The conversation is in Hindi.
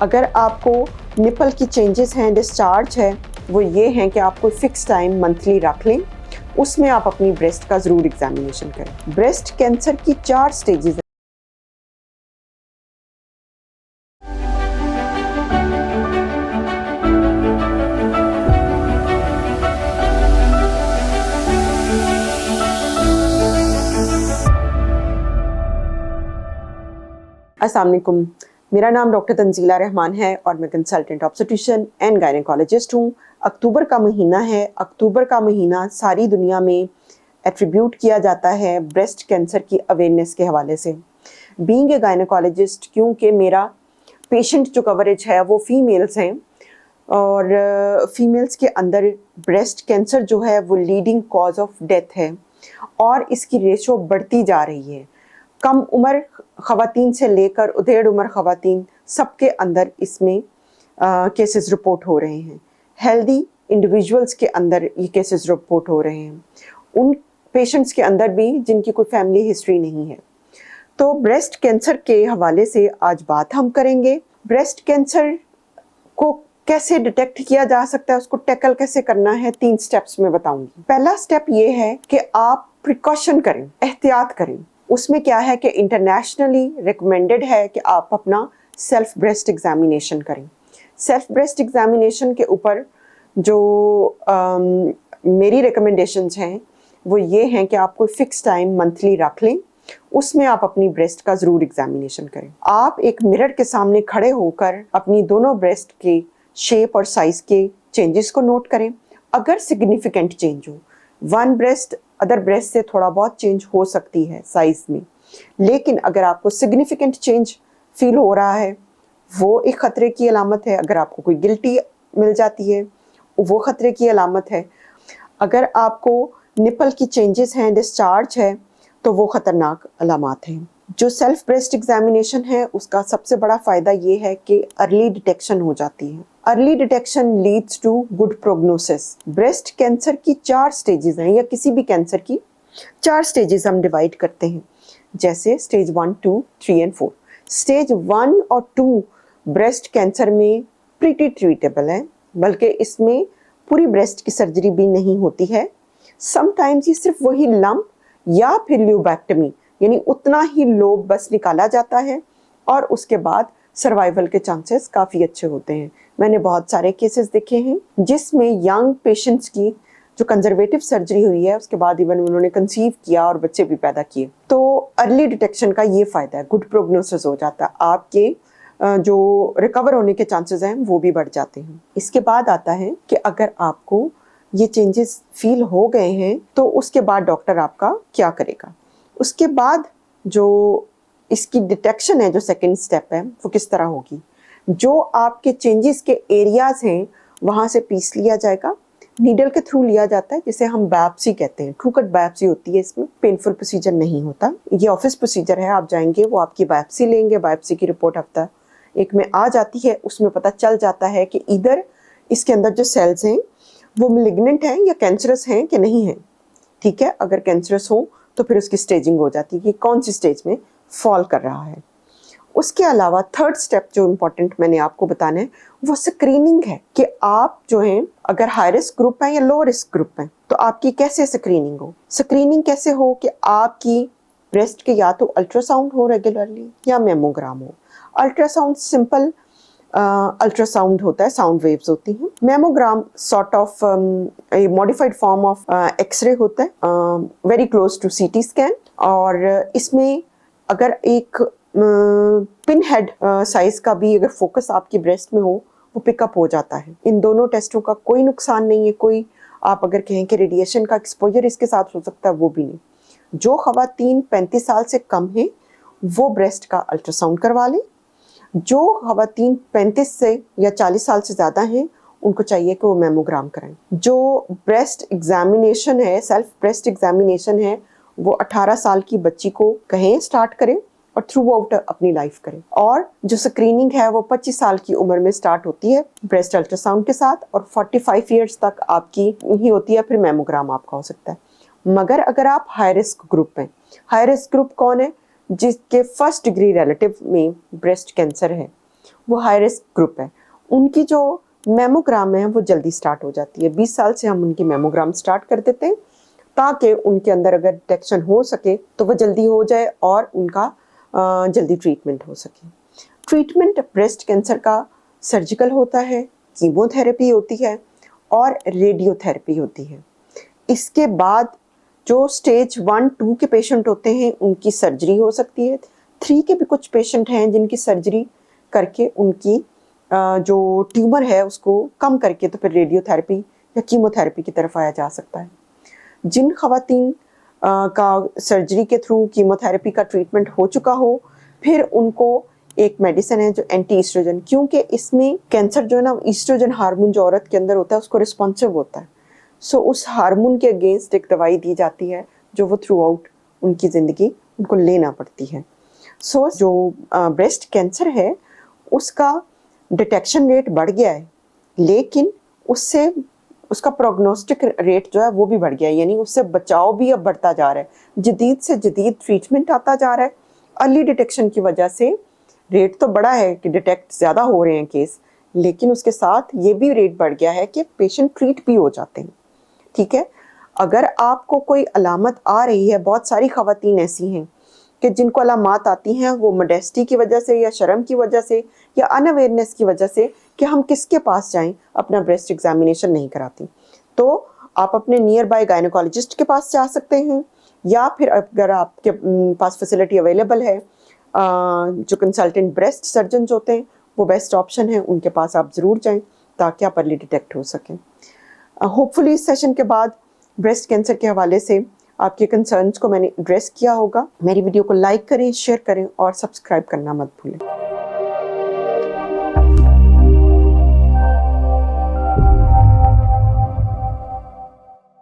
अगर आपको निपल की चेंजेस हैं, डिस्चार्ज है, वो ये हैं कि आप कोई फिक्स टाइम मंथली रख लें, उसमें आप अपनी ब्रेस्ट का ज़रूर एग्जामिनेशन करें। ब्रेस्ट कैंसर की 4 स्टेजेस हैं। अस्सलाम वालेकुम, मेरा नाम डॉक्टर तंजीला रहमान है और मैं कंसल्टेंट ऑब्स्टेट्रिशियन एंड गायनेकोलॉजिस्ट हूँ। अक्टूबर का महीना है। अक्टूबर का महीना सारी दुनिया में एट्रीब्यूट किया जाता है ब्रेस्ट कैंसर की अवेयरनेस के हवाले से। बीइंग ए गायनेकोलॉजिस्ट, क्योंकि मेरा पेशेंट जो कवरेज है वो फीमेल्स हैं और फीमेल्स के अंदर ब्रेस्ट कैंसर जो है वो लीडिंग कॉज ऑफ डेथ है और इसकी रेशो बढ़ती जा रही है। कम उम्र ख़वातीन से लेकर उधेड़ उम्र ख़वातीन सबके अंदर इसमें केसेस रिपोर्ट हो रहे हैं। हेल्दी इंडिविजुअल्स के अंदर ये केसेस रिपोर्ट हो रहे हैं, उन पेशेंट्स के अंदर भी जिनकी कोई फैमिली हिस्ट्री नहीं है। तो ब्रेस्ट कैंसर के हवाले से आज बात हम करेंगे। ब्रेस्ट कैंसर को कैसे डिटेक्ट किया जा सकता है, उसको टैकल कैसे करना है, 3 स्टेप्स में बताऊंगी। पहला स्टेप ये है कि आप प्रिकॉशन करें, एहतियात करें। उसमें क्या है कि इंटरनेशनली रिकमेंडेड है कि आप अपना सेल्फ ब्रेस्ट एग्जामिनेशन करें। सेल्फ ब्रेस्ट एग्जामिनेशन के ऊपर जो मेरी रिकमेंडेशंस हैं वो ये हैं कि आप कोई फिक्स टाइम मंथली रख लें, उसमें आप अपनी ब्रेस्ट का ज़रूर एग्जामिनेशन करें। आप एक मिरर के सामने खड़े होकर अपनी दोनों ब्रेस्ट के शेप और साइज़ के चेंजेस को नोट करें। अगर सिग्निफिकेंट चेंज हो, वन ब्रेस्ट अदर ब्रेस्ट से थोड़ा बहुत चेंज हो सकती है साइज़ में, लेकिन अगर आपको सिग्निफिकेंट चेंज फील हो रहा है वो एक ख़तरे की अलामत है। अगर आपको कोई गिल्टी मिल जाती है वो ख़तरे की अलामत है। अगर आपको निपल की चेंजेस हैं, डिस्चार्ज है, तो वो ख़तरनाक अलामात हैं। जो सेल्फ ब्रेस्ट एग्जामिनेशन है उसका सबसे बड़ा फ़ायदा ये है कि अर्ली डिटेक्शन हो जाती है। Early detection leads to good prognosis. Breast cancer की 4 स्टेजेस हैं, या किसी भी कैंसर की 4 स्टेजेस हम डिवाइड करते हैं, जैसे स्टेज 1, 2, 3 एंड 4। स्टेज 1 और 2 ब्रेस्ट कैंसर में प्रीटी ट्रीटेबल है, बल्कि इसमें पूरी ब्रेस्ट की सर्जरी भी नहीं होती है। समटाइम्स ये सिर्फ वही लम्प या फिर ल्यूबैक्टमी यानी उतना ही लोब बस निकाला जाता है और उसके बाद सर्वाइवल के चांसेस काफ़ी अच्छे होते हैं। मैंने बहुत सारे केसेस देखे हैं जिसमें यंग पेशेंट्स की जो कंजर्वेटिव सर्जरी हुई है उसके बाद इवन उन्होंने कंसीव किया और बच्चे भी पैदा किए। तो अर्ली डिटेक्शन का ये फ़ायदा है, गुड प्रोग्नोसिस हो जाता है, आपके जो रिकवर होने के चांसेस हैं वो भी बढ़ जाते हैं। इसके बाद आता है कि अगर आपको ये चेंजेस फील हो गए हैं तो उसके बाद डॉक्टर आपका क्या करेगा। उसके बाद जो इसकी डिटेक्शन है, जो सेकंड स्टेप है, वो किस तरह होगी। जो आपके चेंजेस के एरियाज हैं वहाँ से पीस लिया जाएगा, नीडल के थ्रू लिया जाता है, जिसे हम बायोप्सी कहते हैं। ट्रू कट बायोप्सी होती है, इसमें पेनफुल प्रोसीजर नहीं होता। ये ऑफिस प्रोसीजर है, आप जाएंगे वो आपकी बायोप्सी लेंगे, बायोप्सी की रिपोर्ट हफ्ता 1 में आ जाती है। उसमें पता चल जाता है कि इधर इसके अंदर जो सेल्स हैं वो मेलिग्नेंट हैं या कैंसरस हैं कि नहीं हैं। ठीक है, अगर कैंसरस हो तो फिर उसकी स्टेजिंग हो जाती है कि कौन सी स्टेज में फॉल कर रहा है। उसके अलावा थर्ड स्टेप जो इम्पोर्टेंट मैंने आपको बताना है वो स्क्रीनिंग है कि आप जो हैं अगर हाई रिस्क ग्रुप हैं या लो रिस्क ग्रुप हैं तो आपकी कैसे स्क्रीनिंग हो। स्क्रीनिंग कैसे हो कि आपकी ब्रेस्ट के या तो अल्ट्रासाउंड हो रेगुलरली या मेमोग्राम हो। अल्ट्रासाउंड सिंपल अल्ट्रासाउंड होता है, साउंड वेव्स होती हैं। Mammogram sort of modified form of X-ray होता है, very close to CT scan. और इसमें अगर एक पिन हेड साइज का भी अगर फोकस आपकी ब्रेस्ट में हो वो पिकअप हो जाता है। इन दोनों टेस्टों का कोई नुकसान नहीं है, कोई आप अगर कहें कि रेडिएशन का एक्सपोजर इसके साथ हो सकता है वो भी नहीं। जो ख़वातीन 35 साल से कम हैं वो ब्रेस्ट का अल्ट्रासाउंड करवा लें। जो ख़वातीन 35 से या 40 साल से ज़्यादा हैं उनको चाहिए कि वो मेमोग्राम कराएं। जो ब्रेस्ट एग्जामिनेशन है, सेल्फ ब्रेस्ट एग्जामिनेशन है, वो 18 साल की बच्ची को कहें स्टार्ट करें और थ्रू आउट अपनी लाइफ करें। और जो स्क्रीनिंग है वो 25 साल की उम्र में स्टार्ट होती है ब्रेस्ट अल्ट्रासाउंड के साथ और 45 ईयर्स तक आपकी ही होती है, फिर मेमोग्राम आपका हो सकता है। मगर अगर आप हाई रिस्क ग्रुप हैं, हाई रिस्क ग्रुप कौन है? जिसके फर्स्ट डिग्री रिलेटिव में ब्रेस्ट कैंसर है, वो हाई रिस्क ग्रुप है, उनकी जो मेमोग्राम है वो जल्दी स्टार्ट हो जाती है। 20 साल से हम उनकी मेमोग्राम स्टार्ट कर देते हैं ताकि उनके अंदर अगर डिटेक्शन हो सके तो वो जल्दी हो जाए और उनका जल्दी ट्रीटमेंट हो सके। ट्रीटमेंट ब्रेस्ट कैंसर का सर्जिकल होता है, कीमोथेरेपी होती है और रेडियोथेरेपी होती है। इसके बाद जो स्टेज 1-2 के पेशेंट होते हैं उनकी सर्जरी हो सकती है। 3 के भी कुछ पेशेंट हैं जिनकी सर्जरी करके उनकी जो ट्यूमर है उसको कम करके तो फिर रेडियोथेरेपी या कीमोथेरेपी की तरफ आया जा सकता है। जिन खवातीन का सर्जरी के थ्रू कीमोथेरेपी का ट्रीटमेंट हो चुका हो, फिर उनको एक मेडिसिन है जो एंटी ईस्ट्रोजन, क्योंकि इसमें कैंसर जो है ना ईस्ट्रोजन हार्मोन जो औरत के अंदर होता है उसको रिस्पॉन्सिव होता है, सो उस हार्मोन के अगेंस्ट एक दवाई दी जाती है जो वो थ्रू आउट उनकी ज़िंदगी उनको लेना पड़ती है। सो जो ब्रेस्ट कैंसर है उसका डिटेक्शन रेट बढ़ गया है, लेकिन उससे उसका प्रोग्नोस्टिक रेट जो है वो भी बढ़ गया है, यानी उससे बचाव भी अब बढ़ता जा रहा है। जदीद से जदीद ट्रीटमेंट आता जा रहा है। अर्ली डिटेक्शन की वजह से रेट तो बढ़ा है कि डिटेक्ट ज़्यादा हो रहे हैं केस, लेकिन उसके साथ ये भी रेट बढ़ गया है कि पेशेंट ट्रीट भी हो जाते हैं। ठीक है, अगर आपको कोई अलामत आ रही है, बहुत सारी खवातीन ऐसी हैं कि जिनको अलामात आती हैं वो मोडेस्टी की वजह से या शर्म की वजह से या अनअवेयरनेस की वजह से कि हम किसके पास जाएं, अपना ब्रेस्ट एग्जामिनेशन नहीं कराती, तो आप अपने नियर बाय गायनेकोलॉजिस्ट के पास जा सकते हैं, या फिर अगर आपके पास फैसिलिटी अवेलेबल है जो कंसल्टेंट ब्रेस्ट सर्जन होते हैं वो बेस्ट ऑप्शन है, उनके पास आप ज़रूर जाएं ताकि आप अर्ली डिटेक्ट हो सकें। होपफुली इस सेशन के बाद ब्रेस्ट कैंसर के हवाले से आपके कंसर्न्स को मैंने एड्रेस किया होगा। मेरी वीडियो को लाइक करें, शेयर करें और सब्सक्राइब करना मत भूलें।